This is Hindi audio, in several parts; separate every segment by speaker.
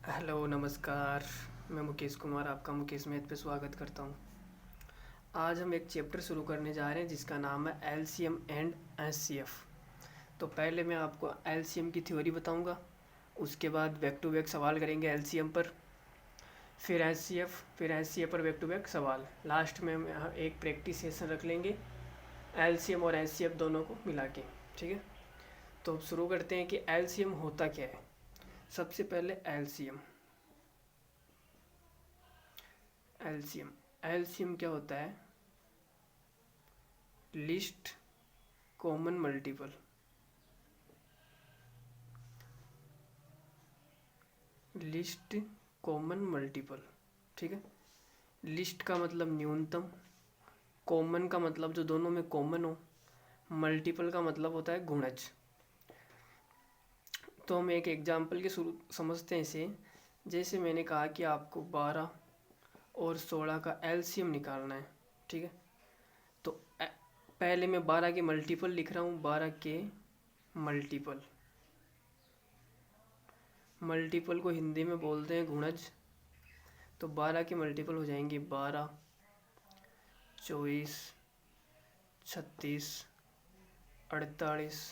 Speaker 1: हेलो नमस्कार। मैं मुकेश कुमार आपका मुकेश मैथ पे स्वागत करता हूँ। आज हम एक चैप्टर शुरू करने जा रहे हैं जिसका नाम है एलसीएम एंड एचसीएफ। तो पहले मैं आपको एलसीएम की थ्योरी बताऊंगा, उसके बाद बैक टू बैक सवाल करेंगे एलसीएम पर, फिर एचसीएफ, फिर एचसीएफ पर बैक टू बैक सवाल। लास्ट में हम एक प्रैक्टिस सेशन रख लेंगे एलसीएम और एचसीएफ दोनों को मिला के। ठीक है, तो अब शुरू करते हैं कि एलसीएम होता क्या है। सबसे पहले एलसीएम एलसीएम एलसीएम क्या होता है? List common multiple. List common multiple, ठीक है। लिस्ट का मतलब न्यूनतम, कॉमन का मतलब जो दोनों में कॉमन हो, मल्टीपल का मतलब होता है गुणज। तो हम एक एग्जाम्पल के शुरू समझते हैं इसे। जैसे मैंने कहा कि आपको 12 और 16 का एलसीएम निकालना है, ठीक है। तो पहले मैं 12 के मल्टीपल लिख रहा हूँ, 12 के मल्टीपल। मल्टीपल को हिंदी में बोलते हैं गुणज। तो 12 के मल्टीपल हो जाएंगे 12, 24, 36, 48,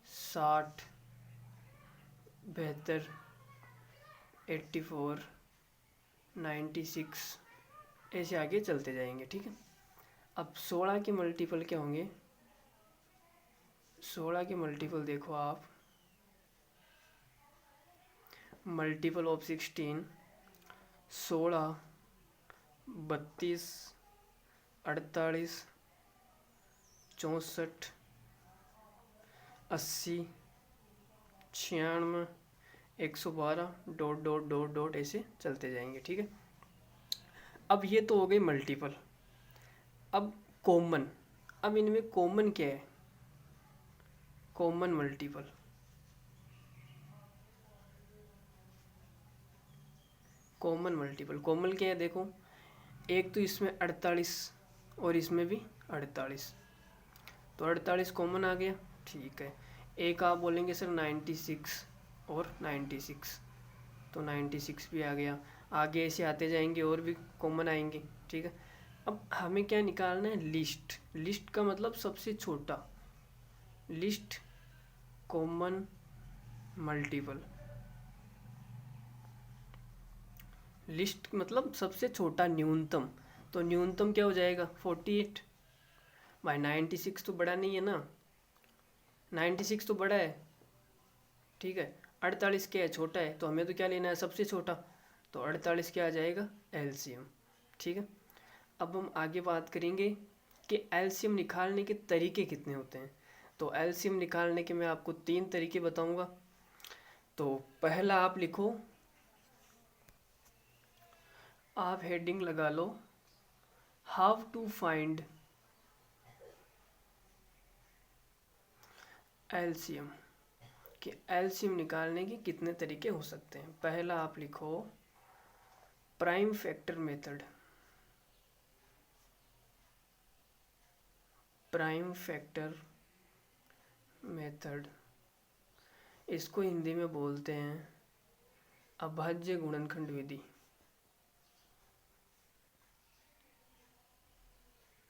Speaker 1: 60, 72, 84, 96, ऐसे आगे चलते जाएंगे, ठीक है। अब 16 के मल्टीपल क्या होंगे? 16 के मल्टीपल देखो आप, multiple of 16, 16, 32, 48, 64, 80, 96, 112, dot dot dot dot ऐसे चलते जाएंगे, ठीक है। अब ये तो हो गई मल्टीपल। अब कॉमन, अब इनमें कॉमन क्या है? Common multiple, common multiple, common क्या है देखो। एक तो इसमें 48 और इसमें भी 48, तो 48 कॉमन आ गया, ठीक है। एक आप बोलेंगे सर 96 और 96, तो 96 भी आ गया। आगे ऐसे आते जाएंगे और भी कॉमन आएंगे, ठीक है। अब हमें क्या निकालना है? लिस्ट। लिस्ट का मतलब सबसे छोटा, लिस्ट कॉमन मल्टीपल। लिस्ट मतलब सबसे छोटा, न्यूनतम। तो न्यूनतम क्या हो जाएगा? 48। भाई 96 तो बड़ा नहीं है ना, 96 तो बड़ा है, ठीक है। 48 क्या है? छोटा है। तो हमें तो क्या लेना है? सबसे छोटा। तो 48 क्या आ जाएगा? एलसीएम, ठीक है। अब हम आगे बात करेंगे कि एलसीएम निकालने के तरीके कितने होते हैं। तो एलसीएम निकालने के मैं आपको 3 तरीके बताऊंगा। तो पहला आप लिखो, आप हेडिंग लगा लो, हाउ टू फाइंड एलसीएम, कि एलसीएम निकालने के कितने तरीके हो सकते हैं। पहला आप लिखो prime factor method. Prime factor method, इसको हिंदी में बोलते हैं अभाज्य गुणनखंड विधि।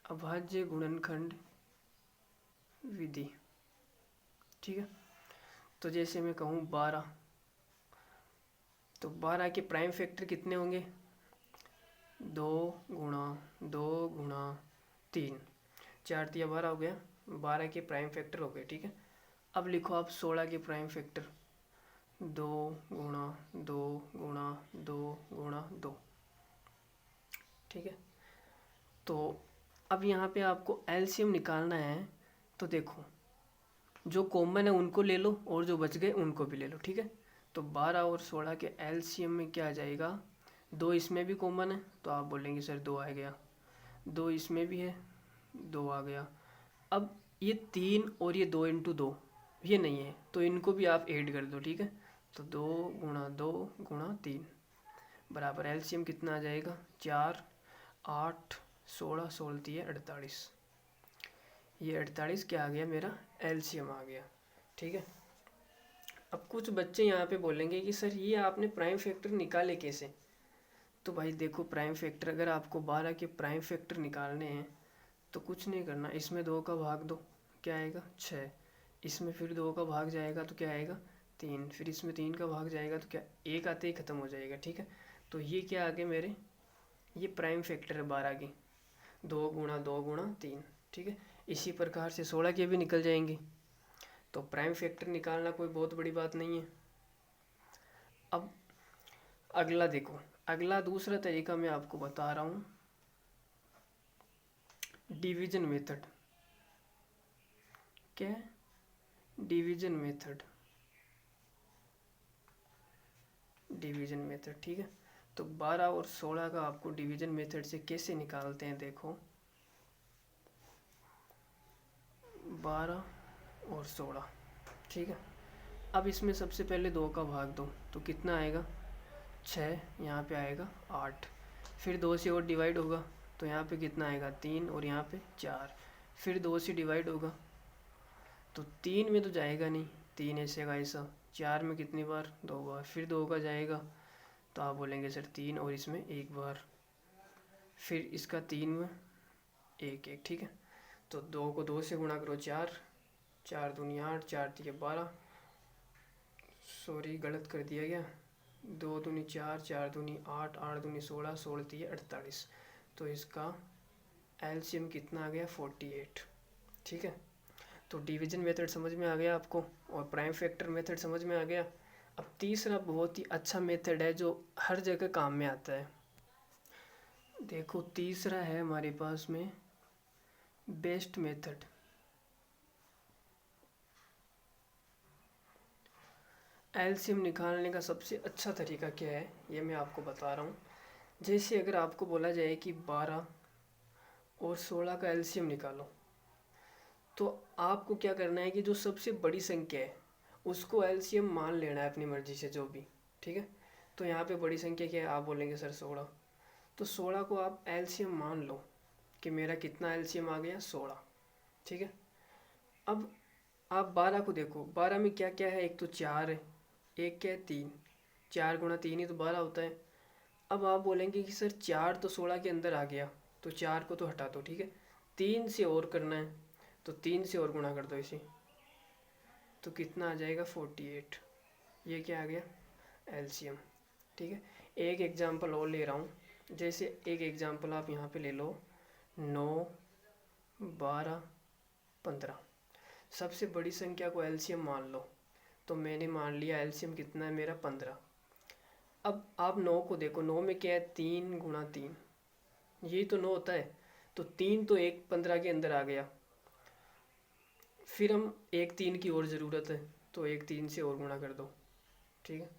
Speaker 1: अभाज्य गुणनखंड विधि, ठीक है। तो जैसे मैं कहूँ 12, तो 12 के प्राइम फैक्टर कितने होंगे? 2 गुणा 2 गुणा 3, 4 तिया 12 हो गया। 12 के प्राइम फैक्टर हो गए, ठीक है। अब लिखो आप 16 के प्राइम फैक्टर, 2 गुणा 2 गुणा 2 गुणा 2, ठीक है। तो अब यहाँ पे आपको एलसीएम निकालना है। तो देखो, जो कॉमन है उनको ले लो और जो बच गए उनको भी ले लो, ठीक है। तो 12 और 16 के एलसीएम में क्या आ जाएगा? 2 इसमें भी कॉमन है, तो आप बोलेंगे सर 2 आ गया। 2 इसमें भी है, 2 आ गया। अब ये 3 और ये 2 इंटू 2 ये नहीं है, तो इनको भी आप ऐड कर दो, ठीक है। तो 2 गुणा 2 गुणा 3 बराबर एलसीएम कितना आ जाएगा? 4, 8, 16, 16 48। ये 48 क्या आ गया? मेरा एलसीएम आ गया, ठीक है। अब कुछ बच्चे यहाँ पे बोलेंगे कि सर ये आपने प्राइम फैक्टर निकाले कैसे। तो भाई देखो, प्राइम फैक्टर अगर आपको 12 के प्राइम फैक्टर निकालने हैं तो कुछ नहीं करना, इसमें 2 का भाग दो, क्या आएगा 6। इसमें फिर 2 का भाग जाएगा तो क्या आएगा 3। फिर इसमें 3 का भाग जाएगा तो क्या, एक आते ही ख़त्म हो जाएगा। ठीक है, तो ये क्या आ गए मेरे, ये प्राइम फैक्टर है 12 की, 2 गुणा 3। ठीक है, इसी प्रकार से 16 के भी निकल जाएंगे। तो प्राइम फैक्टर निकालना कोई बहुत बड़ी बात नहीं है। अब अगला देखो, अगला दूसरा तरीका मैं आपको बता रहा हूँ, डिवीजन मेथड। क्या है, डिवीजन मेथड, डिवीजन मेथड। ठीक है, तो 12 और 16 का आपको डिवीजन मेथड से कैसे निकालते हैं, देखो 12 और 16। ठीक है, अब इसमें सबसे पहले 2 का भाग दो तो कितना आएगा 6, यहाँ पे आएगा 8। फिर 2 से और डिवाइड होगा तो यहाँ पे कितना आएगा 3 और यहाँ पे 4। फिर 2 से डिवाइड होगा तो 3 में तो जाएगा नहीं, 3 ऐसे का ऐसा। 4 में कितनी बार, 2 बार। फिर 2 का जाएगा तो आप बोलेंगे सर 3 और इसमें 1 बार। फिर इसका 3 में 1 1। ठीक है, तो 2 को 2 से गुणा करो 4, 4 दूनी 8, 4 तिये 12, सॉरी गलत कर दिया गया, 2 दूनी 4, 4 दूनी 8, 8 दूनी 16, 16 तिये 48। तो इसका एलसीएम कितना आ गया 48। ठीक है, तो डिवीजन मेथड समझ में आ गया आपको और प्राइम फैक्टर मेथड समझ में आ गया। अब तीसरा बहुत ही अच्छा मेथड है जो हर जगह काम में आता है। देखो तीसरा है हमारे पास में बेस्ट मेथड। एलसीएम निकालने का सबसे अच्छा तरीका क्या है ये मैं आपको बता रहा हूँ। जैसे अगर आपको बोला जाए कि 12 और 16 का एलसीएम निकालो, तो आपको क्या करना है कि जो सबसे बड़ी संख्या है उसको एलसीएम मान लेना है अपनी मर्जी से जो भी। ठीक है, तो यहाँ पे बड़ी संख्या क्या है, आप बोलेंगे सर 16, तो 16 को आप एलसीएम मान लो कि मेरा कितना एलसीएम आ गया 16। ठीक है, अब आप 12 को देखो, 12 में क्या क्या है, एक तो 4 है, एक क्या है 3, 4 गुणा 3 ही तो 12 होता है। अब आप बोलेंगे कि सर 4 तो 16 के अंदर आ गया तो 4 को तो हटा दो। ठीक है, 3 से और करना है तो 3 से और गुणा कर दो इसे, तो कितना आ जाएगा 48। ये क्या आ गया एलसीएम। ठीक है, एक एग्जांपल और ले रहा हूँ, जैसे एक एग्जांपल आप यहाँ पे ले लो 9, 12, 15। सबसे बड़ी संख्या को एलसीएम मान लो, तो मैंने मान लिया एलसीएम कितना है मेरा 15। अब आप 9 को देखो, 9 में क्या है 3 गुणा 3, यही तो 9 होता है, तो 3 तो एक 15 के अंदर आ गया। फिर हम एक 3 की और ज़रूरत है तो एक 3 से और गुणा कर दो। ठीक है,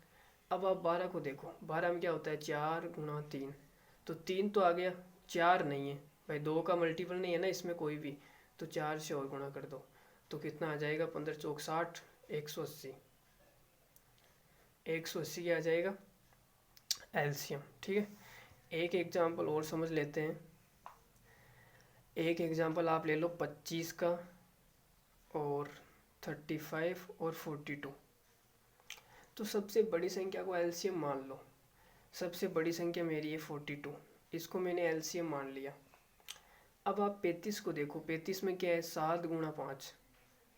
Speaker 1: अब आप 12 को देखो, 12 में क्या होता है 4 गुणा 3, तो 3 तो आ गया, 4 नहीं है भाई, 2 का मल्टीपल नहीं है ना इसमें कोई भी, तो 4 से और गुणा कर दो तो कितना आ जाएगा 15 चौक 60, 180। 180 क्या आ जाएगा एलसीएम। ठीक है, एक एग्जांपल और समझ लेते हैं। एक एग्जांपल आप ले लो 25 का और 35 और 42। तो सबसे बड़ी संख्या को एलसीएम मान लो, सबसे बड़ी संख्या मेरी है 42, इसको मैंने एलसीएम मान लिया। अब आप 35 को देखो, 35 में क्या है 7 गुणा 5,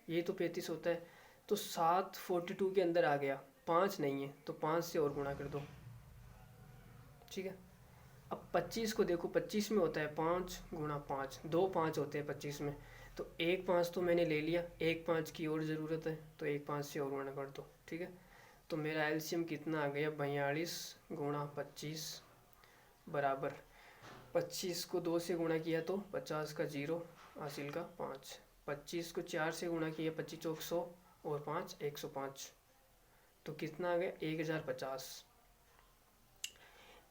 Speaker 1: ये तो 35 होता है, तो 7 42 के अंदर आ गया, 5 नहीं है तो 5 से और गुणा कर दो। ठीक है, अब 25 को देखो, 25 में होता है 5 गुणा 5, 2 5 होते हैं 25 में, तो एक 5 तो मैंने ले लिया, एक 5 की और ज़रूरत है तो एक 5 से और गुणा कर दो। ठीक है, तो मेरा एलसीएम कितना आ गया 42 गुणा 25 बराबर 25 को 2 से गुणा किया तो 50 का 0 हासिल का 5, 25 को 4 से गुणा किया 25 चौक 100 और 5 105, तो कितना आ गया 1050।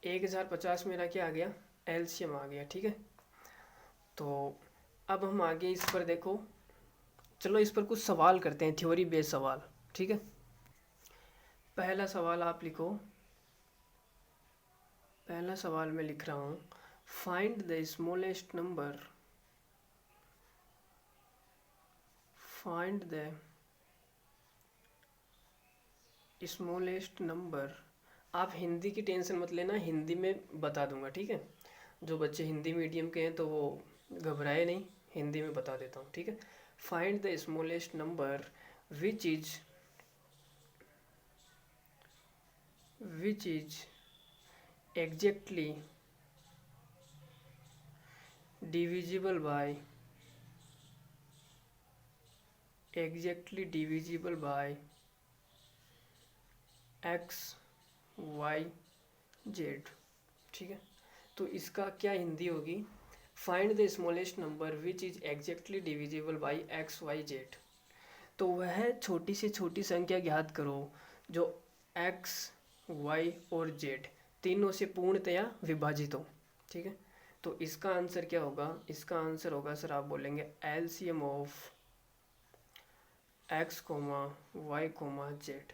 Speaker 1: 1050 मेरा क्या आ गया एलसीएम आ गया। ठीक है, तो अब हम आगे इस पर देखो, चलो इस पर कुछ सवाल करते हैं, थ्योरी बेस्ड सवाल। ठीक है, पहला सवाल आप लिखो, पहला सवाल मैं लिख रहा हूँ, find the smallest number, find the smallest number, आप हिंदी की टेंशन मत लेना, हिंदी में बता दूंगा, ठीक है। जो बच्चे हिंदी मीडियम के हैं तो वो घबराए नहीं, हिंदी में बता देता हूँ, ठीक है। Find the smallest number which is exactly divisible by X Y Z, ठीक है। तो इसका क्या हिंदी होगी, find the smallest number which is exactly divisible by X Y Z. तो वह छोटी से छोटी संख्या ज्ञात करो जो एक्स वाई और जेड तीनों से पूर्णतया विभाजित हो, ठीक है। तो इसका आंसर क्या होगा, इसका आंसर होगा सर, आप बोलेंगे LCM of X comma Y comma Z.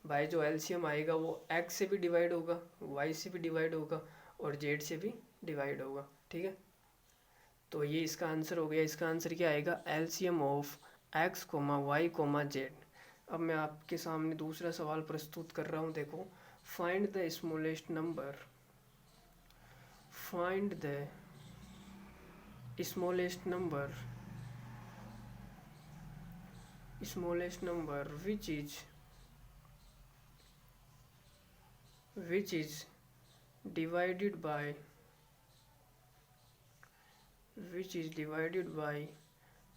Speaker 1: भाई जो एलसीएम आएगा वो एक्स से भी डिवाइड होगा, वाई से भी डिवाइड होगा और जेड से भी डिवाइड होगा, ठीक है। तो ये इसका आंसर हो गया। इसका आंसर क्या आएगा, LCM of X comma Y comma Z. अब मैं आपके सामने दूसरा सवाल प्रस्तुत कर रहा हूँ, देखो। Find the smallest number, find the smallest number which is divided by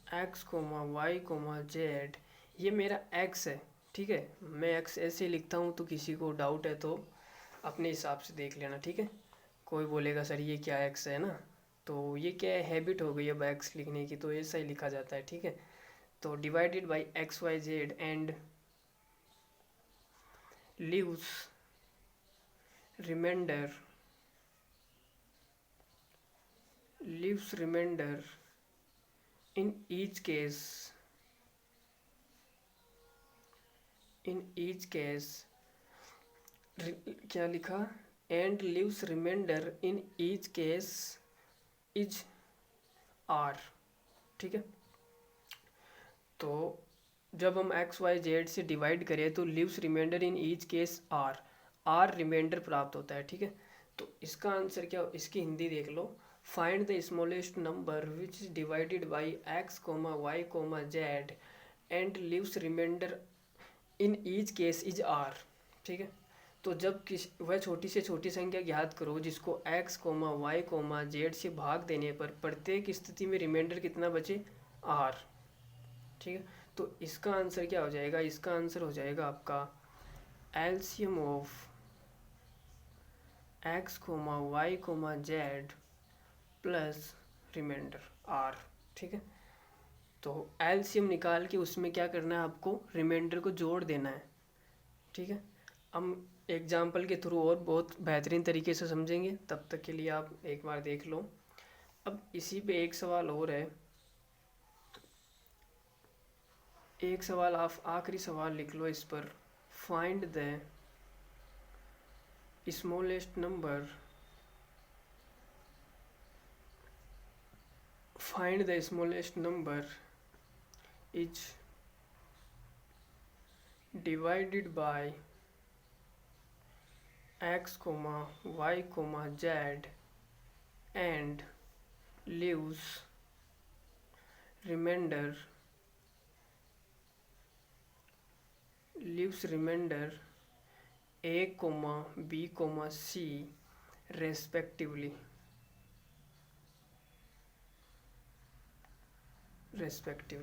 Speaker 1: x, y, z। ये मेरा x है, ठीक है। मैं x ऐसे लिखता हूँ, तो किसी को डाउट है तो अपने हिसाब से देख लेना, ठीक है। कोई बोलेगा सर ये क्या x है ना, तो ये क्या है, हैबिट हो गई अब x लिखने की, तो ऐसा ही लिखा जाता है, ठीक है। तो divided by X Y Z and leaves remainder in each case क्या लिखा, and leaves remainder in each case is r, ठीक है। तो जब हम एक्स वाई जेड से डिवाइड करें तो leaves reminder in each case R remainder प्राप्त होता है, ठीक है। तो इसका आंसर क्या, इसकी हिंदी देख लो। Find the smallest number which is divided by X comma Y comma Z and leaves reminder in each case is R, ठीक है। तो जब वह छोटी से छोटी संख्या ज्ञात करो जिसको X comma Y comma Z से भाग देने पर प्रत्येक स्थिति में रिमाइंडर कितना बचे, आर, ठीक है। तो इसका आंसर क्या हो जाएगा, इसका आंसर हो जाएगा आपका LCM of X comma Y comma Z plus remainder R, ठीक है। तो एलसीएम निकाल के उसमें क्या करना है, आपको रिमाइंडर को जोड़ देना है, ठीक है। हम एग्जाम्पल के थ्रू और बहुत बेहतरीन तरीके से समझेंगे, तब तक के लिए आप एक बार देख लो। अब इसी पे एक सवाल और है, एक सवाल आप आखिरी सवाल लिख लो इस पर। Find the smallest number is divided by X comma Y comma Z and leaves remainder A comma B comma C respectively,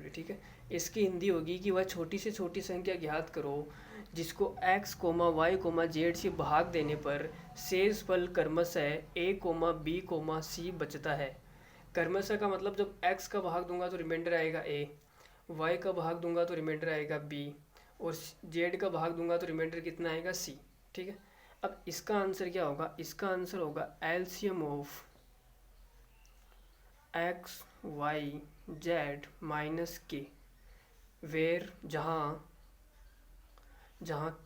Speaker 1: ठीक है। इसकी हिंदी होगी कि वह छोटी से छोटी संख्या ज्ञात करो जिसको x comma Y comma Z से भाग देने पर शेष फल क्रमशः a comma B comma C बचता है। क्रमशः का मतलब जब x का भाग दूंगा तो रिमाइंडर आएगा a, y का भाग दूंगा तो रिमाइंडर आएगा b और z का भाग दूंगा तो रिमाइंडर कितना आएगा c, ठीक है। अब इसका आंसर क्या होगा, इसका आंसर होगा LCM of X Y Z minus K, where जहाँ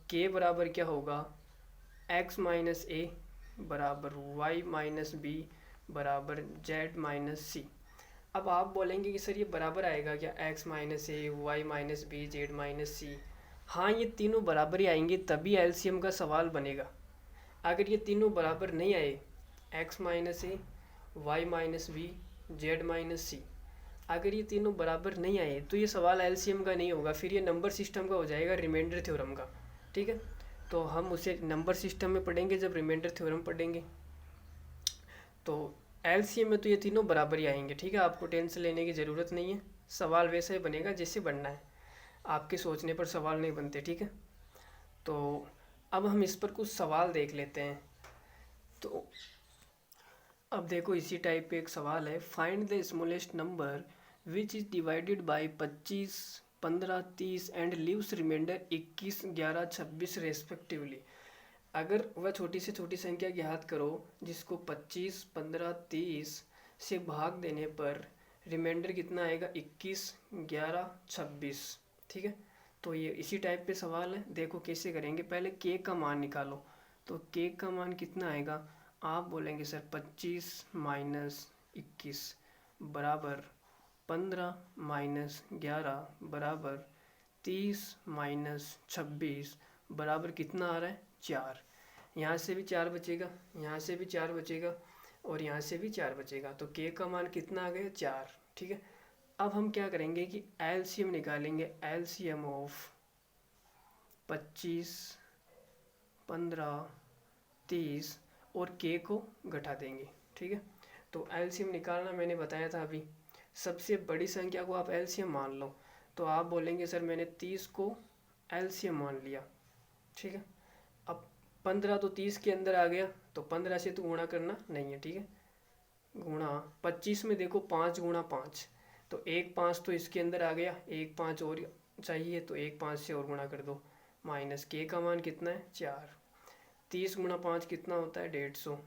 Speaker 1: के बराबर क्या होगा, x माइनस ए बराबर y माइनस बी बराबर z माइनस सी। अब आप बोलेंगे कि सर ये बराबर आएगा क्या, x minus A Y minus B Z minus C. हाँ, ये तीनों बराबर ही आएंगे तभी एलसीएम का सवाल बनेगा। अगर ये तीनों बराबर नहीं आए, x minus A, Y minus V, Z minus C, अगर ये तीनों बराबर नहीं आए तो ये सवाल एलसीएम का नहीं होगा, फिर ये नंबर सिस्टम का हो जाएगा, रिमाइंडर थ्योरम का। ठीक है, तो हम उसे नंबर सिस्टम में पढ़ेंगे जब रिमाइंडर थ्योरम पढ़ेंगे। तो एलसीएम में तो ये तीनों बराबर ही आएंगे। ठीक है, आपको टेंशन लेने की ज़रूरत नहीं है, सवाल वैसा ही बनेगा जैसे बनना है, आपके सोचने पर सवाल नहीं बनते। ठीक है, तो अब हम इस पर कुछ सवाल देख लेते हैं। तो अब देखो इसी टाइप पे एक सवाल है, find the smallest number which is divided by 25, 15, 30 and leaves remainder 21, 11, 26 respectively. अगर वह छोटी से छोटी संख्या ज्ञात करो जिसको 25, 15, 30 से भाग देने पर रिमाइंडर कितना आएगा, 21, 11, 26। ठीक है, तो ये इसी टाइप पे सवाल है। देखो कैसे करेंगे, पहले के का मान निकालो। तो के का मान कितना आएगा, आप बोलेंगे सर 25 माइनस 21 बराबर 15 माइनस 11 बराबर 30 माइनस 26 बराबर कितना आ रहा है, 4। यहाँ से भी 4 बचेगा, यहाँ से भी 4 बचेगा और यहाँ से भी 4 बचेगा, तो के का मान कितना आ गया, 4। ठीक है, अब हम क्या करेंगे कि एलसीएम निकालेंगे, एलसीएम ऑफ 25, 15, 30 और के को घटा देंगे। ठीक है, तो एलसीएम निकालना मैंने बताया था अभी, सबसे बड़ी संख्या को आप एलसीएम मान लो। तो आप बोलेंगे सर मैंने 30 को एलसीएम मान लिया। ठीक है, अब 15 तो 30 के अंदर आ गया, तो 15 से तो गुणा करना नहीं है। ठीक है, गुणा 25 में देखो 5 गुणा 5, तो 1 5 तो इसके अंदर आ गया, 1 5 और चाहिए तो 1 5 से और गुणा कर दो, माइनस के का मान कितना है, 4। 30 गुणा 5 कितना होता है, 150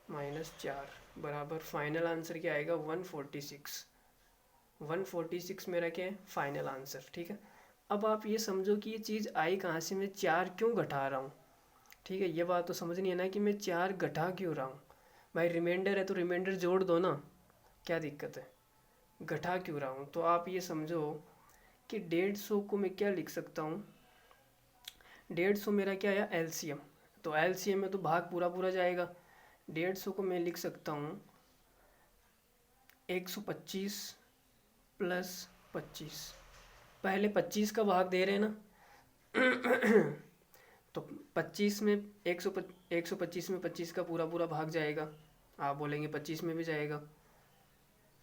Speaker 1: माइनस 4 बराबर फाइनल आंसर क्या आएगा, 146। 146 मेरा क्या है, फाइनल आंसर। ठीक है, अब आप ये समझो कि ये चीज़ आई कहाँ से, मैं 4 क्यों घटा रहा हूँ। ठीक है, ये बात तो समझनी है ना कि मैं 4 घटा क्यों रहा हूँ। भाई रिमाइंडर है तो रिमाइंडर जोड़ दो ना, क्या दिक्कत है, घटा क्यों रहा हूँ। तो आप ये समझो कि 150 को मैं क्या लिख सकता हूँ, 150 मेरा क्या आया, एलसीएम। तो एलसीएम में तो भाग पूरा पूरा जाएगा, 150 को मैं लिख सकता हूँ 125 प्लस 25। पहले 25 का भाग दे रहे हैं ना तो 25 में 125 में 25 का पूरा पूरा भाग जाएगा, आप बोलेंगे 25 में भी जाएगा।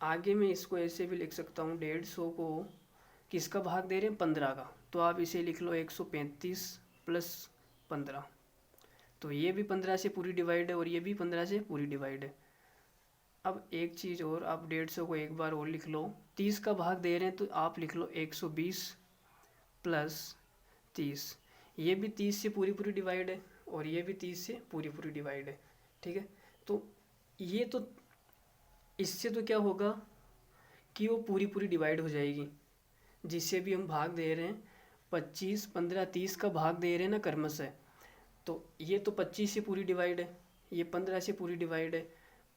Speaker 1: आगे मैं इसको ऐसे भी लिख सकता हूँ, 150 को किसका भाग दे रहे हैं, 15 का, तो आप इसे लिख लो 135 प्लस 15। तो ये भी 15 से पूरी डिवाइड है और ये भी 15 से पूरी डिवाइड है। अब एक चीज़ और, आप 150 को एक बार और लिख लो, 30 का भाग दे रहे हैं तो आप लिख लो 120 प्लस 30। ये भी 30 से पूरी पूरी डिवाइड है और ये भी 30 से पूरी पूरी डिवाइड है। ठीक है, तो ये तो इससे तो क्या होगा कि वो पूरी पूरी डिवाइड हो जाएगी, जिससे भी हम भाग दे रहे हैं 25, 15, 30 का भाग दे रहे हैं ना क्रमशः, तो ये तो 25 से पूरी डिवाइड है, ये 15 से पूरी डिवाइड है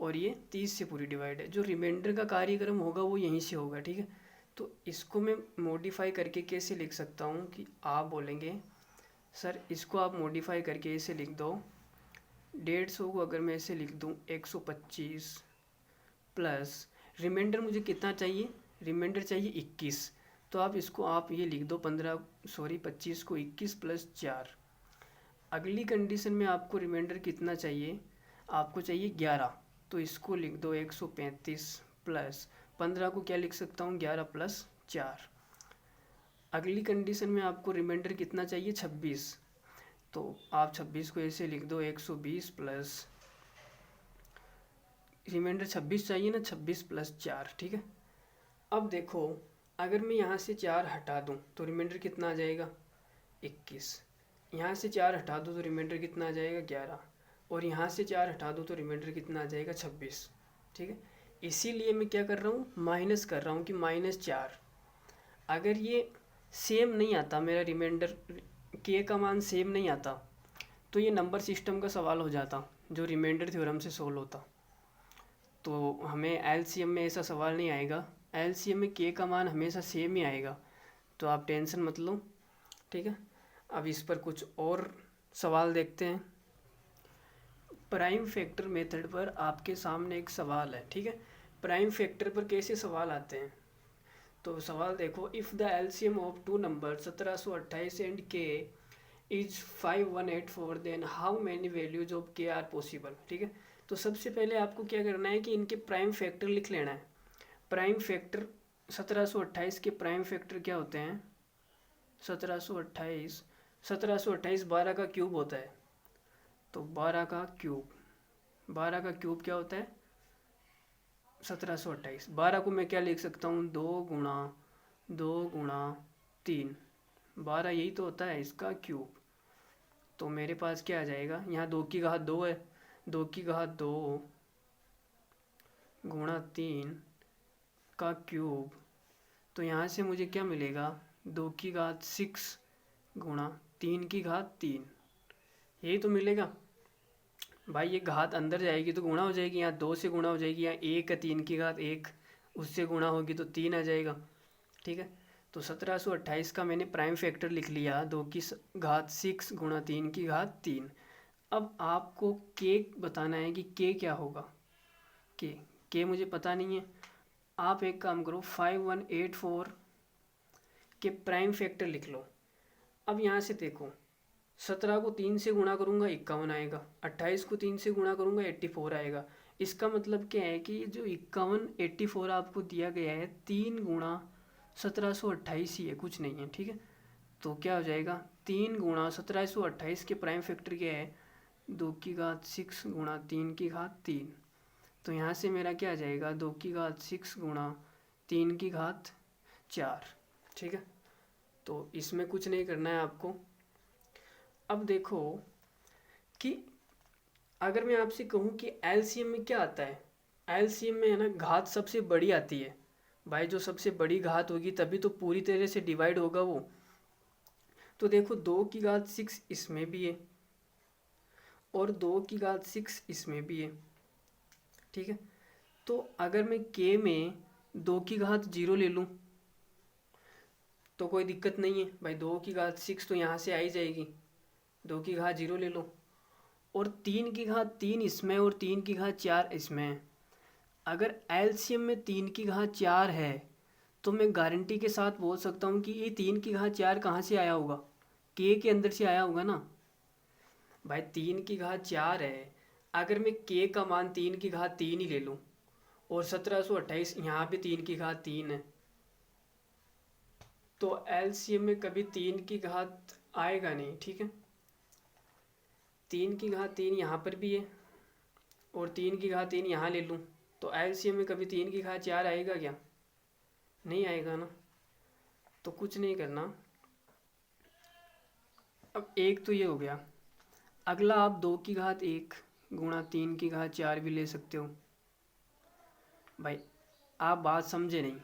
Speaker 1: और ये 30 से पूरी डिवाइड है। जो रिमाइंडर का कार्यक्रम होगा वो यहीं से होगा। ठीक है, तो इसको मैं मॉडिफाई करके कैसे लिख सकता हूँ कि आप बोलेंगे सर इसको आप मॉडिफाई करके ऐसे लिख दो, 150 को अगर मैं ऐसे लिख दूँ 125 प्लस रिमाइंडर मुझे कितना चाहिए, रिमाइंडर चाहिए 21, तो आप इसको आप ये लिख दो 25 को 21 प्लस 4। अगली कंडीशन में आपको रिमाइंडर कितना चाहिए, आपको चाहिए 11, तो इसको लिख दो 135 प्लस 15 को क्या लिख सकता हूँ, 11 प्लस 4। अगली कंडीशन में आपको रिमाइंडर कितना चाहिए, 26, तो आप 26 को ऐसे लिख दो 120 प्लस रिमाइंडर 26 चाहिए ना, 26 प्लस 4। ठीक है, अब देखो अगर मैं यहाँ से 4 हटा दूँ तो रिमाइंडर कितना आ जाएगा, 21। यहाँ से 4 हटा दूँ तो रिमाइंडर कितना आ जाएगा, 11। और यहाँ से 4 हटा दूँ तो रिमाइंडर कितना आ जाएगा, 26। ठीक है, इसीलिए मैं क्या कर रहा हूँ, माइनस कर रहा हूँ कि -4। अगर ये सेम नहीं आता मेरा रिमाइंडर, के का मान सेम नहीं आता, तो ये नंबर सिस्टम का सवाल हो जाता जो रिमाइंडर थ्योरम से सोल्व होता। तो हमें एलसीएम में ऐसा सवाल नहीं आएगा, एलसीएम में के का मान हमेशा सेम ही आएगा, तो आप टेंशन मत लो। ठीक है, अब इस पर कुछ और सवाल देखते हैं। प्राइम फैक्टर मेथड पर आपके सामने एक सवाल है, ठीक है। प्राइम फैक्टर पर कैसे सवाल आते हैं, तो सवाल देखो, if the LCM of two number 1728 and K is 5184 then how many values of K are possible, ठीक है। तो सबसे पहले आपको क्या करना है कि इनके प्राइम फैक्टर लिख लेना है। प्राइम फैक्टर 1728 के प्राइम फैक्टर क्या होते हैं, 1728 12 का क्यूब होता है, तो 12 का क्यूब क्या होता है 1728। 12 को मैं क्या लिख सकता हूँ, 2 गुणा 3, 12 यही तो होता है इसका क्यूब। तो मेरे पास क्या आ जाएगा, यहाँ 2 की घात 2 है, 2 की घात 2 गुणा 3 का क्यूब, तो यहाँ से मुझे क्या मिलेगा, 2 की घात 6 गुणा 3 की घात 3, यही तो मिलेगा। भाई ये घात अंदर जाएगी तो गुणा हो जाएगी, यहाँ 2 से गुणा हो जाएगी, यहाँ 1 है 3 की घात 1, उससे गुणा होगी तो 3 आ जाएगा, ठीक है। तो 1728 का मैंने प्राइम फैक्टर लिख लिया, 2 की घात 6 गुणा 3 की घात 3। अब आपको के बताना है कि के क्या होगा, के मुझे पता नहीं है। आप एक काम करो, 5184 के प्राइम फैक्टर लिख लो। अब यहाँ से देखो, 17 को 3 से गुणा करूँगा 51 आएगा, 28 को 3 से गुणा करूँगा 84 आएगा। इसका मतलब क्या है कि जो 51 84 आपको दिया गया है 3 गुणा 1728 ही है, कुछ नहीं है, ठीक है। तो क्या हो जाएगा, 3 गुणा 1728 के प्राइम फैक्टर क्या है, 2 की घात 6 गुणा 3 की घात 3। तो यहाँ से मेरा क्या आ जाएगा, 2 की घात 6 गुणा 3 की घात 4, ठीक है। तो इसमें कुछ नहीं करना है आपको। अब देखो कि अगर मैं आपसे कहूँ कि एलसीएम में क्या आता है, एलसीएम में है ना घात सबसे बड़ी आती है। भाई जो सबसे बड़ी घात होगी तभी तो पूरी तरह से डिवाइड होगा वो। तो देखो 2 की घात 6 इसमें भी है और 2 की घात 6 इसमें भी है, ठीक है। तो अगर मैं के में 2 की घात 0 ले लूँ तो कोई दिक्कत नहीं है भाई, 2 की घात 6 तो यहाँ से आ ही जाएगी, 2 की घात 0 ले लो। और 3 की घात 3 इसमें और 3 की घात 4 इसमें। अगर एलसीएम में 3 की घात 4 है तो मैं गारंटी के साथ बोल सकता हूँ कि ये 3 की घात 4 कहाँ से आया होगा, के अंदर से आया होगा ना। भाई 3 की घात 4 है, अगर मैं के का मान 3 की घात 3 ही ले लूँ और 1728 यहाँ पे 3 की घात 3 है, तो एलसीएम में कभी 3 की घात आएगा नहीं, ठीक है। 3 की घात 3 यहाँ पर भी है और 3 की घात 3 यहाँ ले लूँ तो एलसीएम में कभी 3 की घात 4 आएगा क्या, नहीं आएगा ना। तो कुछ नहीं करना। अब एक तो ये हो गया, अगला आप 2 की घात 1 गुणा 3 की घात 4 भी ले सकते हो। भाई आप बात समझे नहीं,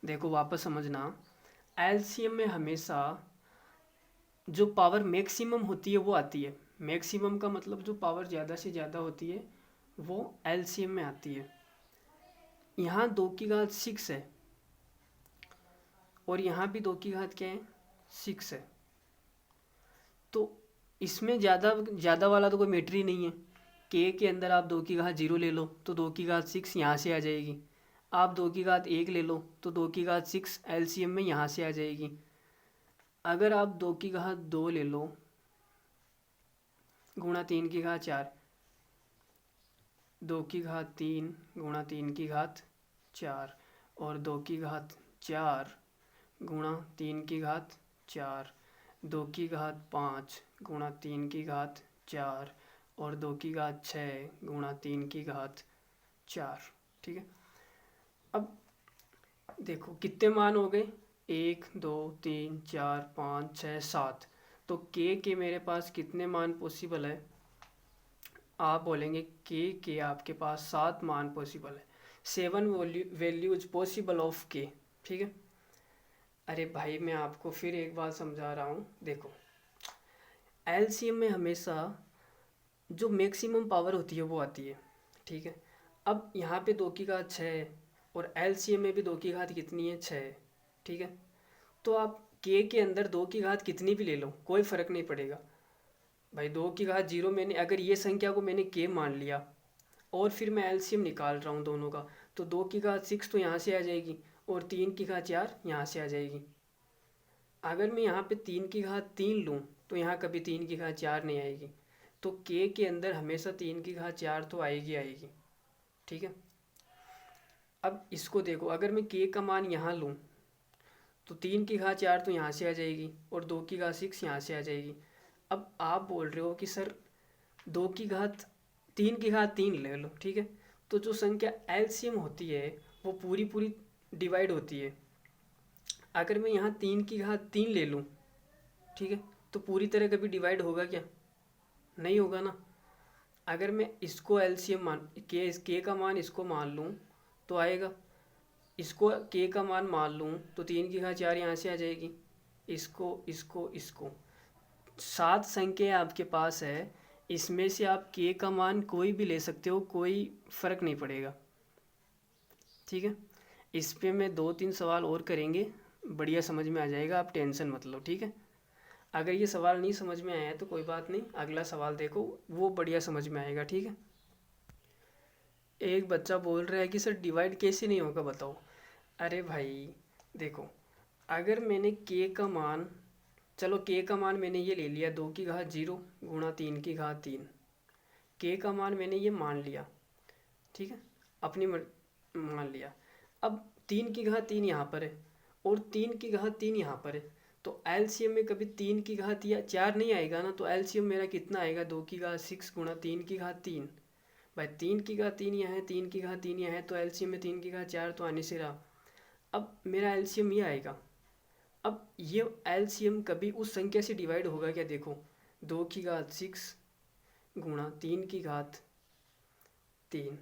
Speaker 1: देखो वापस समझना। एलसीएम में हमेशा जो पावर मैक्सिमम होती है वो आती है, मैक्सिमम का मतलब जो पावर ज़्यादा से ज़्यादा होती है वो एलसीएम में आती है। यहाँ 2 की घात 6 है और यहाँ भी 2 की घात क्या है 6 है, तो इसमें ज़्यादा वाला तो कोई मैटर ही नहीं है। के अंदर आप 2 की घात 0 ले लो तो 2 की घात 6 यहाँ से आ जाएगी, आप 2 की घात 1 ले लो तो 2 की घात 6 एलसीएम में यहाँ से आ जाएगी। अगर आप 2 की घात 2 ले लो गुणा 3 की घात 4, 2 की घात 3 गुणा 3 की घात 4 और 2 की घात 4 गुणा 3 की घात 4, 2 की घात 5 गुणा 3 की घात 4 और 2 की घात 6 गुणा 3 की घात 4, ठीक है। अब देखो कितने मान हो गए, 1 2 3 4 5 6 7। तो के मेरे पास कितने मान पॉसिबल है, आप बोलेंगे के आपके पास 7 मान पॉसिबल है, 7 वैल्यूज पॉसिबल ऑफ के, ठीक है। अरे भाई मैं आपको फिर एक बात समझा रहा हूँ, देखो एलसीएम में हमेशा जो मैक्सिमम पावर होती है वो आती है, ठीक है। अब यहाँ पे 2 की घात 6 है और एलसीएम में भी 2 की घात कितनी है 6, ठीक है। तो आप के अंदर 2 की घात कितनी भी ले लो कोई फ़र्क नहीं पड़ेगा भाई। 2 की घात 0 मैंने अगर ये संख्या को मैंने के मान लिया और फिर मैं एलसीएम निकाल रहा हूँ दोनों का, तो 2 की घात 6 तो यहाँ से आ जाएगी और 3 की घात 4 यहाँ से आ जाएगी। अगर मैं यहाँ पे 3 की घात 3 लूँ तो यहाँ कभी 3 की घात 4 नहीं आएगी। तो के अंदर हमेशा 3 की घात 4 तो आएगी आएगी, ठीक है। अब इसको देखो, अगर मैं के का मान यहाँ लूँ तो 3 की घात 4 तो यहाँ से आ जाएगी और 2 की घात 6 यहाँ से आ जाएगी। अब आप बोल रहे हो कि सर 2 की घात 3 की घात 3 ले लो, ठीक है। तो जो संख्या एलसीएम होती है वो पूरी पूरी डिवाइड होती है। अगर मैं यहाँ 3 की घात 3 ले लूँ, ठीक है, तो पूरी तरह कभी डिवाइड होगा क्या? नहीं होगा ना। अगर मैं इसको एलसीएम मान के का मान इसको मान लूँ तो आएगा, इसको के का मान लूँ तो 3 की घात 4 यहाँ से आ जाएगी, इसको इसको इसको 7 संख्या आपके पास है, इसमें से आप के का मान कोई भी ले सकते हो, कोई फ़र्क नहीं पड़ेगा, ठीक है। इस पे मैं 2-3 सवाल और करेंगे, बढ़िया समझ में आ जाएगा, आप टेंशन मत लो, ठीक है। अगर ये सवाल नहीं समझ में आया तो कोई बात नहीं, अगला सवाल देखो वो बढ़िया समझ में आएगा, ठीक है। एक बच्चा बोल रहा है कि सर डिवाइड कैसे नहीं होगा बताओ। अरे भाई देखो, अगर मैंने के का मान, चलो के का मान मैंने ये ले लिया 2 की घात 0 गुणा 3 की घात 3, के का मान मैंने ये मान लिया, ठीक है, अपनी मान लिया। अब 3 की घात 3 यहाँ पर है और 3 की घात 3 यहाँ पर है, तो एलसीएम में कभी 3 की घात या 4 नहीं आएगा ना। तो एलसीएम मेरा कितना आएगा, 2 की घात 6 गुणा 3 की घात 3। भाई 3 की घात 3 यहाँ है, 3 की घात 3 यहाँ है, तो एलसीएम में 3 की घात 4 तो आने से रहा। अब मेरा एलसीएम ये आएगा। अब ये एलसीएम कभी उस संख्या से डिवाइड होगा क्या? देखो 2 की घात 6 गुणा 3 की घात 3,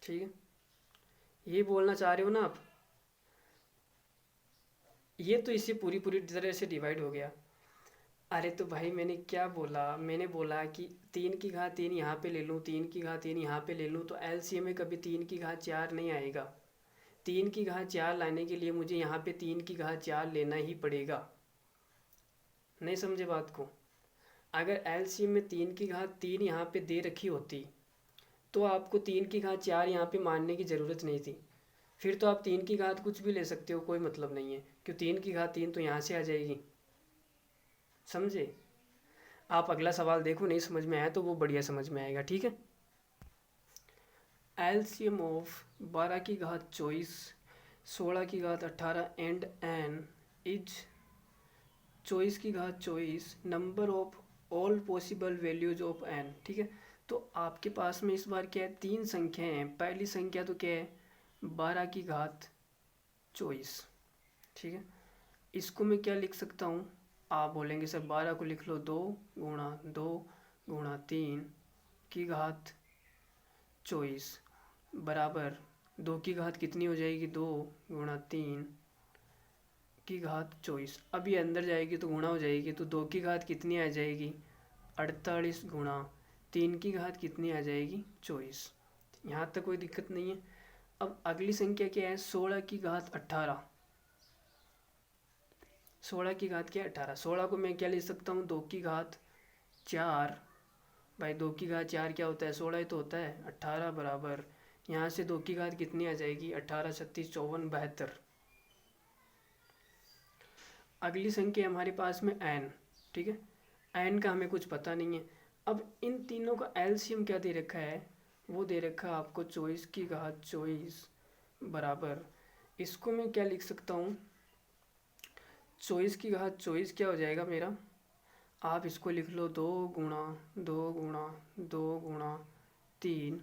Speaker 1: ठीक है, ये बोलना चाह रहे हो ना आप। ये तो इससे पूरी पूरी तरह से डिवाइड हो गया। अरे तो भाई मैंने क्या बोला, मैंने बोला कि 3 की घात 3 यहाँ पे ले लूँ, 3 की घात 3 यहाँ पे ले लूँ, तो एलसीएम में कभी 3 की घात 4 नहीं आएगा। 3 की घात 4 लाने के लिए मुझे यहाँ पे 3 की घात 4 लेना ही पड़ेगा। नहीं समझे बात को? अगर एलसीएम में 3 की घात 3 यहाँ पे दे रखी होती तो आपको 3 की घात 4 यहाँ पे मानने की ज़रूरत नहीं थी। फिर तो आप 3 की घात कुछ भी ले सकते हो, कोई मतलब नहीं है, क्यों 3 की घात 3 तो यहाँ से आ जाएगी। समझे? आप अगला सवाल देखो, नहीं समझ में आया तो वो बढ़िया समझ में आएगा, ठीक है। एलसीएम ऑफ 12 की घात 24, 16 की घात 18 एंड एन इज 24 की घात 24 number of all possible values of N, ठीक है। तो आपके पास में इस बार क्या है, 3 संख्याएं हैं। पहली संख्या तो क्या है, 12 की घात 24, ठीक है। इसको मैं क्या लिख सकता हूँ, आप बोलेंगे सर 12 को लिख लो 2 गुणा 3 की घात 24 बराबर 2 की घात कितनी हो जाएगी, 2 गुणा 3 की घात 24। अब ये अंदर जाएगी तो गुणा हो जाएगी, तो 2 की घात कितनी आ जाएगी, 48 गुणा 3 की घात कितनी आ जाएगी, 24। यहाँ तक कोई दिक्कत नहीं है। अब अगली संख्या क्या है, 16 की घात 18। 16 की घात क्या है, 18। 16 को मैं क्या ले सकता हूँ, 2 की घात 4। भाई 2 की घात 4 क्या होता है, 16 ही तो होता है। 18 बराबर यहाँ से 2 की घात कितनी आ जाएगी, 18 36 54 72। अगली संख्या हमारे पास में एन, ठीक है। एन का हमें कुछ पता नहीं है। अब इन तीनों का एलसीएम क्या दे रखा है, वो दे रखा है आपको 24 की घात 24 बराबर, इसको मैं क्या लिख सकता हूँ, 24 की घात 24 क्या हो जाएगा मेरा, आप इसको लिख लो 2 गुणा 3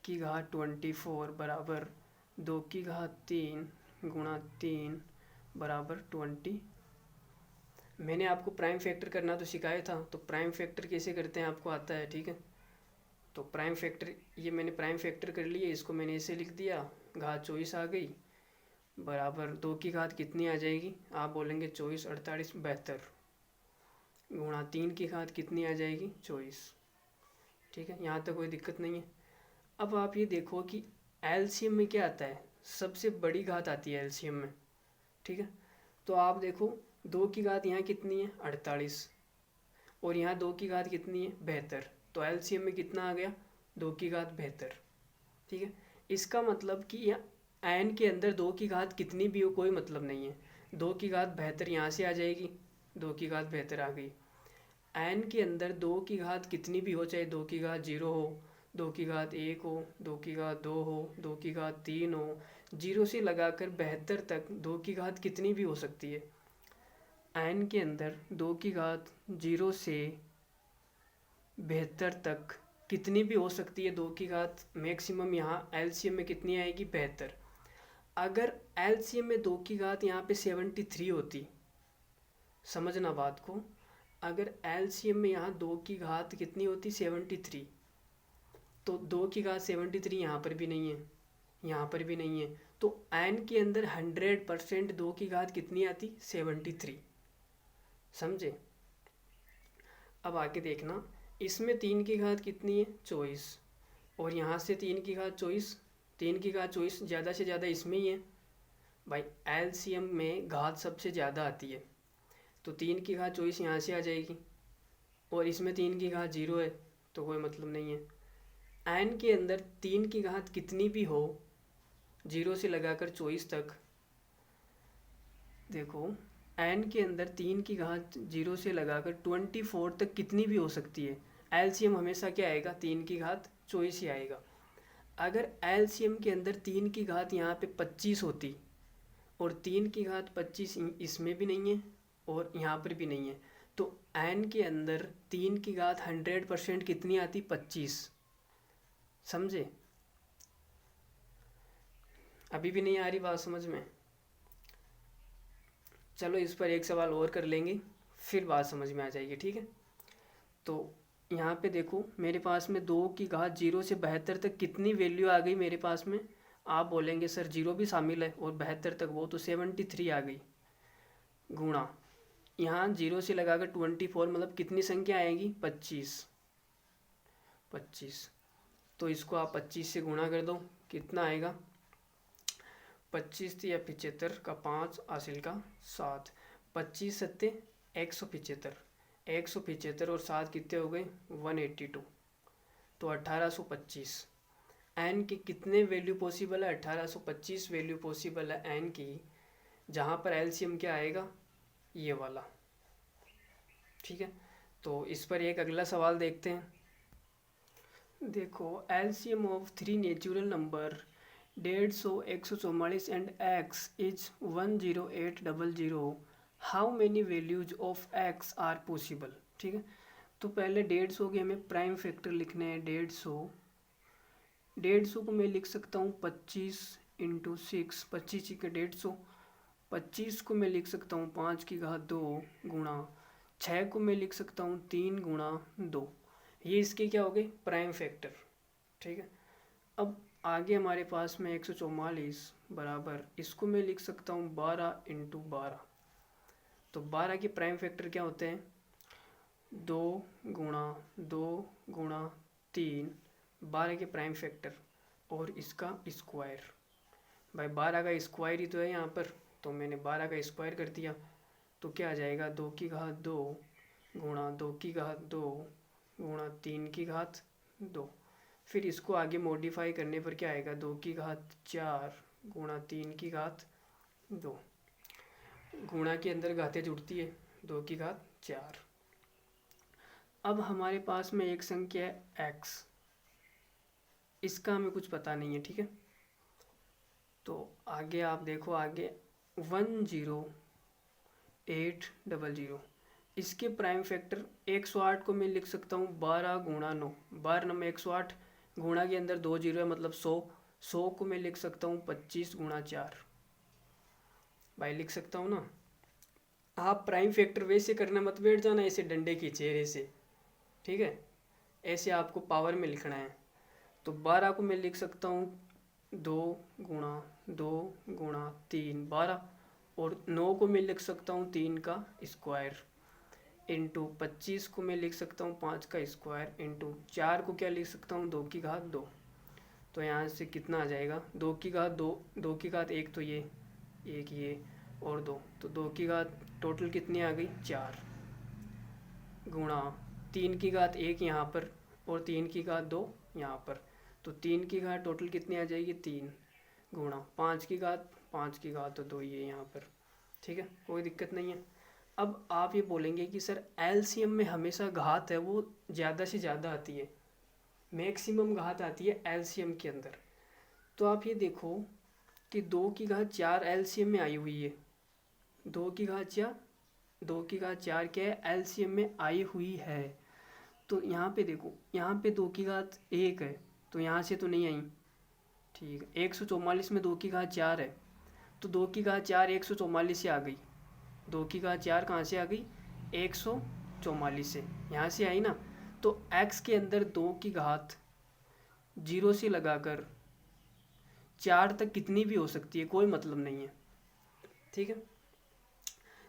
Speaker 1: की घात 24 बराबर 2 की घात 3 गुणा 3 बराबर 20। मैंने आपको प्राइम फैक्टर करना तो सिखाया था, तो प्राइम फैक्टर कैसे करते हैं आपको आता है, ठीक है। तो प्राइम फैक्टर, ये मैंने प्राइम फैक्टर कर लिया, इसको मैंने ऐसे लिख दिया, घात 24 आ गई बराबर 2 की घात कितनी आ जाएगी, आप बोलेंगे 24 48 72 गुणा 3 की घात कितनी आ जाएगी, 24, ठीक है। यहाँ तक कोई दिक्कत नहीं है। अब आप ये देखो कि एलसीएम में क्या आता है, सबसे बड़ी घात आती है एलसीएम में, ठीक है। तो आप देखो 2 की घात यहाँ कितनी है 48 और यहाँ 2 की घात कितनी है 72, तो एलसीएम में कितना आ गया 2 की घात 72। ठीक है, इसका मतलब कि एन के अंदर 2 की घात कितनी भी हो कोई मतलब नहीं है। 2 की घात 72 यहाँ से आ जाएगी, 2 की घात 72 आ गई। एन के अंदर 2 की घात कितनी भी हो, चाहे 2 की घात 0 हो, 2 की घात 1 हो, 2 की घात 2 हो, 2 की घात 3 हो, 0 से लगाकर 72 तक 2 की घात कितनी भी हो सकती है। एन के अंदर 2 की घात 0 से 72 तक कितनी भी हो सकती है, 2 की घात मैक्सिमम यहाँ एलसीएम में कितनी आएगी 72। अगर एलसीएम में 2 की घात यहाँ पे 73 होती, समझना बात को, अगर एलसीएम में यहाँ 2 की घात कितनी होती 73, तो 2 की घात 73 यहाँ पर भी नहीं है, यहाँ पर भी नहीं है, तो एन के अंदर 100% 2 की घात कितनी आती 73। समझे। अब आगे देखना, इसमें 3 की घात कितनी है 24 और यहाँ से 3 की घात 24, 3 की घात 24 ज़्यादा से ज़्यादा इसमें ही है भाई। एलसीएम में घात सबसे ज़्यादा आती है, तो 3 की घात 24 यहाँ से आ जाएगी और इसमें 3 की घात 0 है, तो कोई मतलब नहीं है। एन के अंदर 3 की घात कितनी भी हो 0 से लगाकर 24 तक, देखो एन के अंदर 3 की घात 0 से लगाकर 24 तक कितनी भी हो सकती है। एलसीएम हमेशा क्या आएगा 3 की घात 24 ही आएगा। अगर एलसीएम के अंदर 3 की घात यहाँ पे 25 होती और 3 की घात 25 इसमें भी नहीं है और यहाँ पर भी नहीं है, तो एन के अंदर 3 की घात 100% कितनी आती 25। समझे। अभी भी नहीं आ रही बात समझ में। चलो इस पर एक सवाल और कर लेंगे, फिर बात समझ में आ जाएगी। ठीक है, तो यहाँ पे देखो मेरे पास में 2 की घात 0 से 72 तक कितनी वैल्यू आ गई मेरे पास में। आप बोलेंगे सर 0 भी शामिल है और 72 तक, वो तो 73 आ गई। गुणा यहाँ 0 से लगाकर 24 मतलब कितनी संख्या आएगी 25। तो इसको आप 25 से गुणा कर दो, कितना आएगा 25 या 75 का 5 हासिल का 7, 25 सत्ते 175, 175 और 7 कितने हो गए 182, तो 1825। एन की कितने वैल्यू पॉसिबल है 1825 वैल्यू पॉसिबल है एन की, जहाँ पर एलसीएम क्या आएगा ये वाला। ठीक है, तो इस पर एक अगला सवाल देखते हैं। देखो LCM of 3 natural number 150, 144 and x is 10800, how many values of x are possible. ठीक है, तो पहले 150 के हमें प्राइम फैक्टर लिखने हैं। 150 को मैं लिख सकता हूँ 25 × 6, 25 के 150। 25 को मैं लिख सकता हूँ 5 की घात 2 गुणा 6 को मैं लिख सकता हूँ 3 गुणा 2। ये इसके क्या हो गए प्राइम फैक्टर। ठीक है, अब आगे हमारे पास में 144 बराबर, इसको मैं लिख सकता हूँ 12 × 12। तो 12 के प्राइम फैक्टर क्या होते हैं 2 गुणा 2 गुणा 3, 12 के प्राइम फैक्टर और इसका स्क्वायर। भाई 12 का स्क्वायर ही तो है यहाँ पर, तो मैंने 12 का स्क्वायर कर दिया, तो क्या आ जाएगा 2 की घात 2 गुणा 2 की घात 2 गुणा 3 की घात 2। फिर इसको आगे मॉडिफाई करने पर क्या आएगा 2 की घात 4 गुणा 3 की घात 2। गुणा के अंदर घातें जुड़ती है, 2 की घात 4। अब हमारे पास में एक संख्या है x, इसका हमें कुछ पता नहीं है। ठीक है, तो आगे आप देखो, आगे 10800, इसके प्राइम फैक्टर 108 को मैं लिख सकता हूँ 12 गुणा 9, 12 नंबर 108, गुणा के अंदर 2 जीरो है मतलब 100, 100 को मैं लिख सकता हूँ 25 गुणा 4। भाई लिख सकता हूँ ना। आप प्राइम फैक्टर वैसे करना मत बैठ जाना ऐसे डंडे की चेहरे से। ठीक है, ऐसे आपको पावर में लिखना है। तो 12 को मैं लिख सकता हूँ 2 गुणा 2 गुणा 3 12, और 9 को मैं लिख सकता हूँ 3 का स्क्वायर इंटू 25 को मैं लिख सकता हूँ 5 का स्क्वायर इंटू 4 को क्या लिख सकता हूँ 2 की घात 2। तो यहाँ से कितना आ जाएगा 2 की घात 2, 2 की घात 1 तो ये, एक ये और 2, तो 2 की घात टोटल कितनी आ गई 4, गुणा 3 की घात 1 यहाँ पर और 3 की घात 2 यहाँ पर, तो 3 की घात टोटल कितनी आ जाएगी 3, गुणा 5 की घात तो 2 ही है यहाँ पर। ठीक है, कोई दिक्कत नहीं है। अब आप ये बोलेंगे कि सर एलसीएम में हमेशा घात है वो ज़्यादा से ज़्यादा आती है, मैक्सिमम घात आती है एलसीएम के अंदर। तो आप ये देखो कि 2 की घात 4 एलसीएम में आई हुई है, 2 की घात 4 क्या है एलसीएम में आई हुई है। तो यहाँ पे देखो, यहाँ पे 2 की घात 1 है तो यहाँ से तो नहीं आई। ठीक है, 144 में 2 की घात 4 है तो 2 की घात 4 144 से आ गई, 2 की घात 4 कहाँ से आ गई 144 से, यहाँ से आई ना। तो x के अंदर 2 की घात 0 से लगाकर 4 तक कितनी भी हो सकती है, कोई मतलब नहीं है। ठीक है,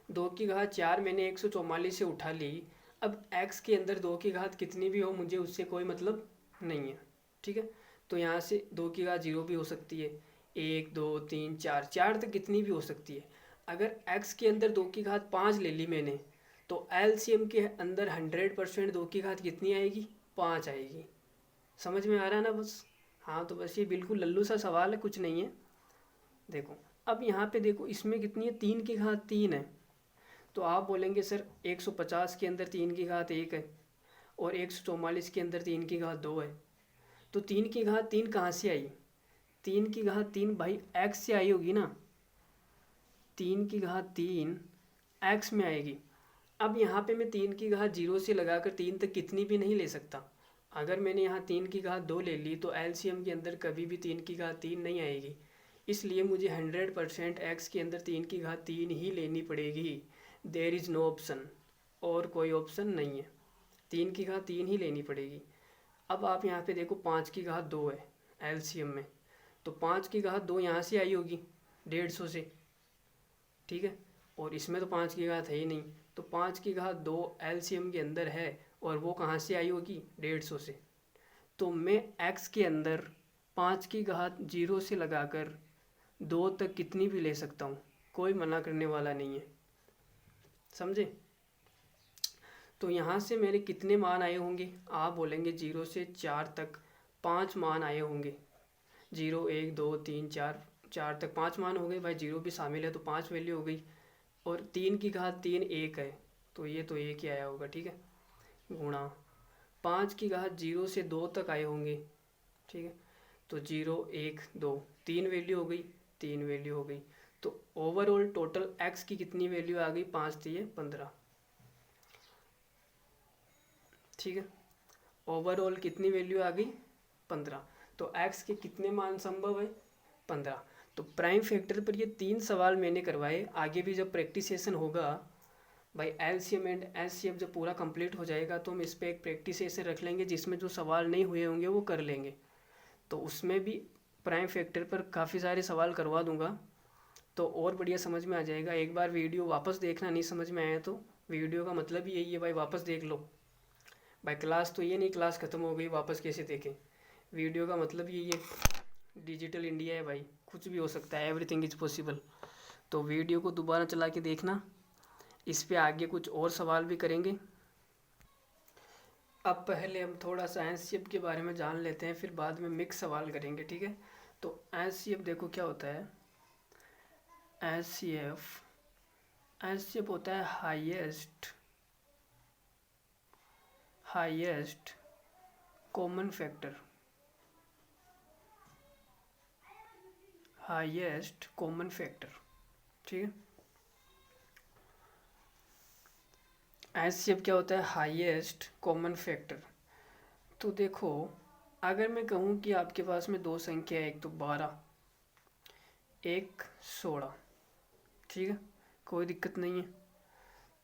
Speaker 1: 2 की घात 4 मैंने 144 से उठा ली, अब x के अंदर 2 की घात कितनी भी हो मुझे उससे कोई मतलब नहीं है। ठीक है, तो यहाँ से 2 की घात 0 भी हो सकती है, 1 2 3 4, 4 तक कितनी भी हो सकती है। अगर x के अंदर 2 की घात 5 ले ली मैंने तो एलसीएम के अंदर 100% 2 की घात कितनी आएगी 5 आएगी। समझ में आ रहा है ना बस। हाँ, तो बस ये बिल्कुल लल्लू सा सवाल है, कुछ नहीं है। देखो अब यहाँ पे देखो इसमें कितनी है 3 की घात 3 है, तो आप बोलेंगे सर 150 के अंदर 3 की घात 1 है और 144 के अंदर 3 की घात 2 है, तो 3 की घात 3 कहाँ से आई, 3 की घात 3 भाई x से आई होगी ना, 3 की घात 3 x में आएगी। अब यहाँ पे मैं 3 की घात 0 से लगाकर 3 तक कितनी भी नहीं ले सकता। अगर मैंने यहाँ 3 की घात 2 ले ली तो एलसीएम के अंदर कभी भी 3 की घात 3 नहीं आएगी, इसलिए मुझे 100% x के अंदर 3 की घात 3 ही लेनी पड़ेगी। देयर इज़ नो ऑप्शन, और कोई ऑप्शन नहीं है, 3 की घात 3 ही लेनी पड़ेगी। अब आप यहाँ पे देखो 5 की घात 2 है एलसीएम में, तो 5 की घात 2 यहाँ से आई होगी 150 से। ठीक है, और इसमें तो 5 की घात है ही नहीं, तो 5 की घात 2 एलसीएम के अंदर है और वो कहाँ से आई होगी 150 से। तो मैं x के अंदर 5 की घात 0 से लगाकर 2 तक कितनी भी ले सकता हूँ, कोई मना करने वाला नहीं है। समझे। तो यहाँ से मेरे कितने मान आए होंगे, आप बोलेंगे 0 से 4 तक 5 मान आए होंगे, 0 1 2 3 4, 4 तक 5 मान हो गए भाई, 0 भी शामिल है तो 5 वैल्यू हो गई। और 3 की घात 3 1 है तो ये तो 1 ही आया होगा। ठीक है, गुणा 5 की घात 0 से 2 तक आए होंगे। ठीक है, तो 0 1 2 3 वैल्यू हो गई, 3 वैल्यू हो गई, तो ओवरऑल टोटल x की कितनी वैल्यू आ गई 5 3 15। ठीक है, ओवरऑल कितनी वैल्यू आ गई 15, तो x के कितने मान संभव है 15। तो प्राइम फैक्टर पर ये 3 सवाल मैंने करवाए, आगे भी जब प्रैक्टिस सेशन होगा भाई एलसीएम एंड एचसीएफ जब पूरा कंप्लीट हो जाएगा तो हम इस पर एक प्रैक्टिस सेशन रख लेंगे जिसमें जो सवाल नहीं हुए होंगे वो कर लेंगे, तो उसमें भी प्राइम फैक्टर पर काफ़ी सारे सवाल करवा दूंगा तो और बढ़िया समझ में आ जाएगा। एक बार वीडियो वापस देखना, नहीं समझ में आया तो वीडियो का मतलब ही यही है भाई, वापस देख लो भाई। क्लास तो ये नहीं क्लास ख़त्म हो गई वापस कैसे देखें, वीडियो का मतलब यही है। डिजिटल इंडिया है भाई, कुछ भी हो सकता है, एवरीथिंग इज़ पॉसिबल। तो वीडियो को दोबारा चला के देखना, इस पे आगे कुछ और सवाल भी करेंगे। अब पहले हम थोड़ा सा एचसीएफ के बारे में जान लेते हैं, फिर बाद में मिक्स सवाल करेंगे। ठीक है, तो एचसीएफ देखो क्या होता है, एचसीएफ होता है highest common factor, highest common factor. ठीक है, एचसीएफ क्या होता है हाईएस्ट कॉमन फैक्टर। तो देखो अगर मैं कहूँ कि आपके पास में 2 संख्या है, एक तो 12 एक 16, ठीक है, कोई दिक्कत नहीं है।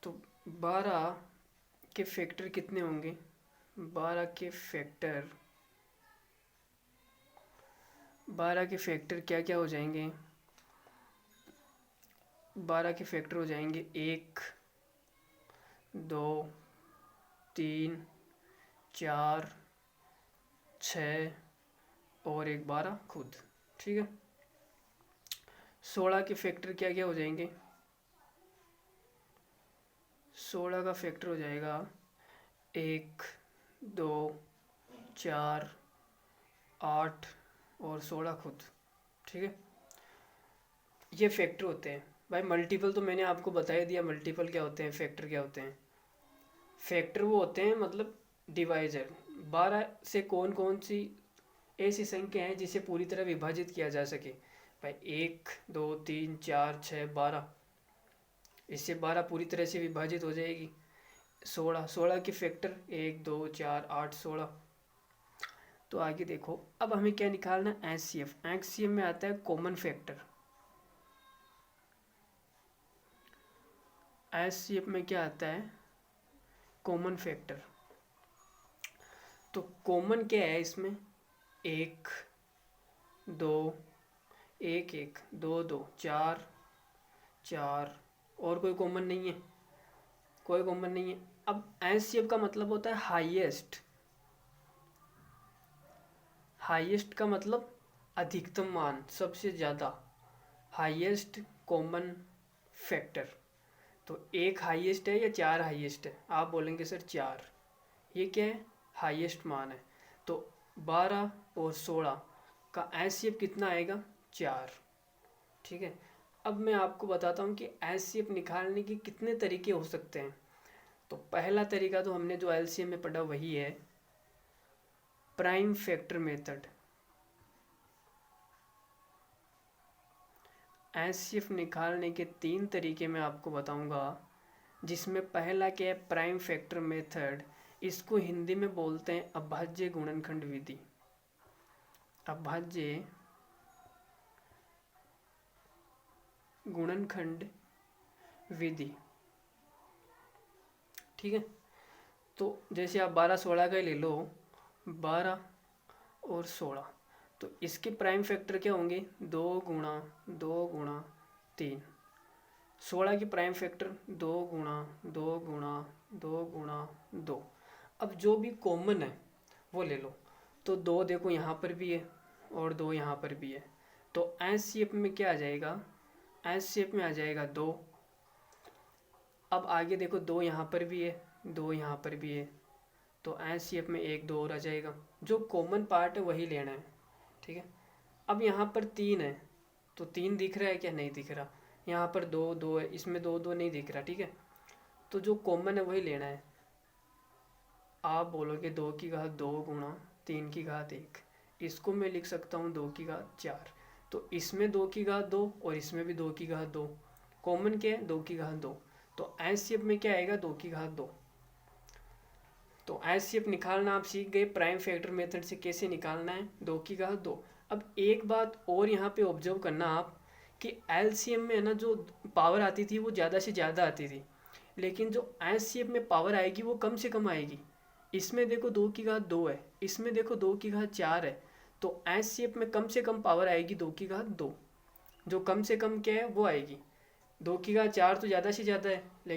Speaker 1: तो 12 के फैक्टर कितने होंगे, 12 के फैक्टर क्या क्या हो जाएंगे, 12 के फैक्टर हो जाएंगे 1 2 3 4 6 और एक 12 खुद। ठीक है, 16 के फैक्टर क्या क्या हो जाएंगे, 16 का फैक्टर हो जाएगा 1, 2, 4, 8 और 16 खुद। ठीक है, ये फैक्टर होते हैं भाई। मल्टीपल तो मैंने आपको बता ही दिया, मल्टीपल क्या होते हैं, फैक्टर क्या होते हैं। फैक्टर वो होते हैं मतलब डिवाइजर। 12 से कौन कौन सी ऐसी संख्या है जिसे पूरी तरह विभाजित किया जा सके भाई। 1, 2, 3, 4, 6, 12, इससे 12 पूरी तरह से विभाजित हो जाएगी। 16 के फैक्टर 1, 2, 4, 8, 16। तो आगे देखो, अब हमें क्या निकालना है, एचसीएफ। एचसीएफ में आता है कॉमन फैक्टर। एचसीएफ में क्या आता है, कॉमन फैक्टर। तो कॉमन क्या है इसमें, 1, 2, 1, 1, 2, 2, 4, 4 और कोई कॉमन नहीं है, कोई कॉमन नहीं है। अब एचसीएफ का मतलब होता है हाईएस्ट। हाईएस्ट का मतलब अधिकतम मान, सबसे ज़्यादा, हाईएस्ट कॉमन फैक्टर। तो एक हाईएस्ट है या 4 हाईएस्ट है, आप बोलेंगे सर 4, ये क्या है, हाईएस्ट मान है। तो 12 और 16 का एचसीएफ कितना आएगा, 4। ठीक है, अब मैं आपको बताता हूँ कि एचसीएफ निकालने के कितने तरीके हो सकते हैं। तो पहला तरीका तो हमने जो एलसीएम में पढ़ा वही है, प्राइम फैक्टर मेथड। एचसीएफ निकालने के 3 तरीके मैं आपको बताऊंगा, जिसमें पहला क्या है, प्राइम फैक्टर मेथड। इसको हिंदी में बोलते हैं अभाज्य गुणनखंड विधि। अभाज्य गुणनखंड विधि। ठीक है, तो जैसे आप 12 16 का ही ले लो, 12 और 16, तो इसके प्राइम फैक्टर क्या होंगे, 2 गुणा 2 गुणा 3। 16 की प्राइम फैक्टर 2 गुणा 2 गुणा 2 गुणा 2। अब जो भी कॉमन है वो ले लो। तो 2 देखो यहाँ पर भी है और 2 यहाँ पर भी है। तो एचसीएफ में क्या आ जाएगा, एचसीएफ में आ जाएगा 2। अब आगे देखो 2 यहाँ पर भी है, 2 यहाँ पर भी है, तो एचसीएफ में 1, 2 और आ जाएगा। जो कॉमन पार्ट है वही लेना है। ठीक है, अब यहाँ पर 3 है, तो 3 दिख रहा है क्या, नहीं दिख रहा। यहाँ पर 2, 2 है, इसमें 2, 2 नहीं दिख रहा। ठीक है, तो जो कॉमन है वही लेना है। आप बोलोगे 2 की घात 2 गुणा 3 की घात 1, इसको मैं लिख सकता हूँ 2 की घात 4। तो इसमें 2 की घात 2 और इसमें भी 2 की घात 2, कॉमन क्या है, 2 की घात 2। तो एचसीएफ में क्या आएगा, 2 की घात 2। तो एचसीएफ निकालना आप सीख गए, प्राइम फैक्टर मेथड से कैसे निकालना है, 2 की घात 2। अब एक बात और यहाँ पे ऑब्जर्व करना आप, कि एलसीएम में है ना जो पावर आती थी वो ज़्यादा से ज़्यादा आती थी, लेकिन जो एचसीएफ में पावर आएगी वो कम से कम आएगी। इसमें देखो 2 की घात 2 है, इसमें देखो 2 की घात 4 है, तो एचसीएफ में कम से कम पावर आएगी 2 की घात 2। जो कम से कम क्या है वो आएगी, 2 की घात 4 तो ज़्यादा से ज़्यादा है, लेकिन